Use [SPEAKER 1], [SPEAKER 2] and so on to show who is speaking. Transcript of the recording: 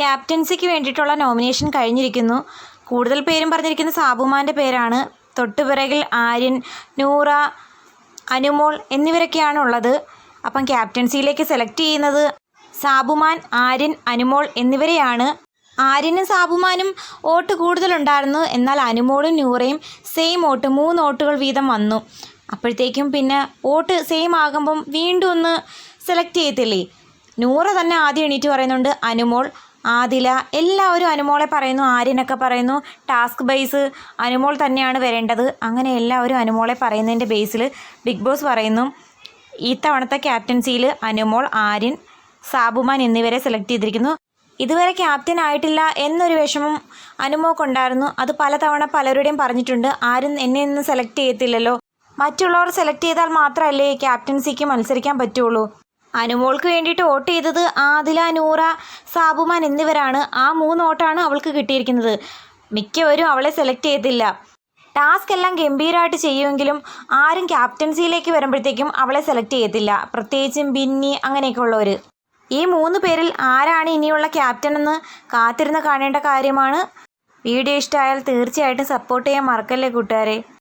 [SPEAKER 1] ക്യാപ്റ്റൻസിക്ക് വേണ്ടിയിട്ടുള്ള നോമിനേഷൻ കഴിഞ്ഞിരിക്കുന്നു. കൂടുതൽ പേരും പറഞ്ഞിരിക്കുന്ന സാബുമാൻ്റെ പേരാണ്. തൊട്ടുപിറകിൽ ആര്യൻ, നൂറ, അനുമോൾ എന്നിവരൊക്കെയാണ് ഉള്ളത്. അപ്പം ക്യാപ്റ്റൻസിയിലേക്ക് സെലക്ട് ചെയ്യുന്നത് സാബുമാൻ, ആര്യൻ, അനുമോൾ എന്നിവരെയാണ്. ആര്യനും സാബുമാനും വോട്ട് കൂടുതലുണ്ടായിരുന്നു. എന്നാൽ അനുമോളും നൂറയും സെയിം വോട്ട് 3 വോട്ടുകൾ വീതം വന്നു. അപ്പോഴത്തേക്കും പിന്നെ വോട്ട് സെയിം ആകുമ്പം വീണ്ടും ഒന്ന് സെലക്ട് ചെയ്യത്തില്ലേ. നൂറ തന്നെ ആദ്യം എണീറ്റ് പറയുന്നുണ്ട് അനുമോൾ, ആദില എല്ലാവരും അനുമോളെ പറയുന്നു. ആര്യനൊക്കെ പറയുന്നു ടാസ്ക് ബേസ് അനുമോൾ തന്നെയാണ് വരേണ്ടത്. അങ്ങനെ എല്ലാവരും അനുമോളെ പറയുന്നതിൻ്റെ ബേസിൽ ബിഗ് ബോസ് പറയുന്നു ഇത്തവണത്തെ ക്യാപ്റ്റൻസിയിൽ അനുമോൾ, ആര്യൻ, സാബുമാൻ എന്നിവരെ സെലക്ട് ചെയ്തിരിക്കുന്നു. ഇതുവരെ ക്യാപ്റ്റൻ ആയിട്ടില്ല എന്നൊരു വിഷമം അനുമോൾക്കുണ്ടായിരുന്നു. അത് പലതവണ പലരുടെയും പറഞ്ഞിട്ടുണ്ട്. ആരും എന്നെ ഒന്നും സെലക്ട് ചെയ്യത്തില്ലല്ലോ, മറ്റുള്ളവർ സെലക്ട് ചെയ്താൽ മാത്രമല്ലേ ക്യാപ്റ്റൻസിക്ക് മത്സരിക്കാൻ പറ്റുള്ളൂ. അനുമോൾക്ക് വേണ്ടിയിട്ട് വോട്ട് ചെയ്തത് ആദില, നൂറ, സാബുമാൻ എന്നിവരാണ്. ആ 3 വോട്ടാണ് അവൾക്ക് കിട്ടിയിരിക്കുന്നത്. മിക്കവരും അവളെ സെലക്ട് ചെയ്തില്ല. ടാസ്ക് എല്ലാം ഗംഭീരമായിട്ട് ചെയ്യുമെങ്കിലും ആരും ക്യാപ്റ്റൻസിയിലേക്ക് വരുമ്പോഴത്തേക്കും അവളെ സെലക്ട് ചെയ്യത്തില്ല. പ്രത്യേകിച്ചും ബിന്നി അങ്ങനെയൊക്കെ ഉള്ളവർ. ഈ 3 പേരിൽ ആരാണ് ഇനിയുള്ള ക്യാപ്റ്റൻ എന്ന് കാത്തിരുന്ന് കാണേണ്ട കാര്യമാണ്. വീഡിയോ ഇഷ്ടമായാൽ തീർച്ചയായിട്ടും സപ്പോർട്ട് ചെയ്യാൻ മറക്കല്ലേ കൂട്ടുകാരെ.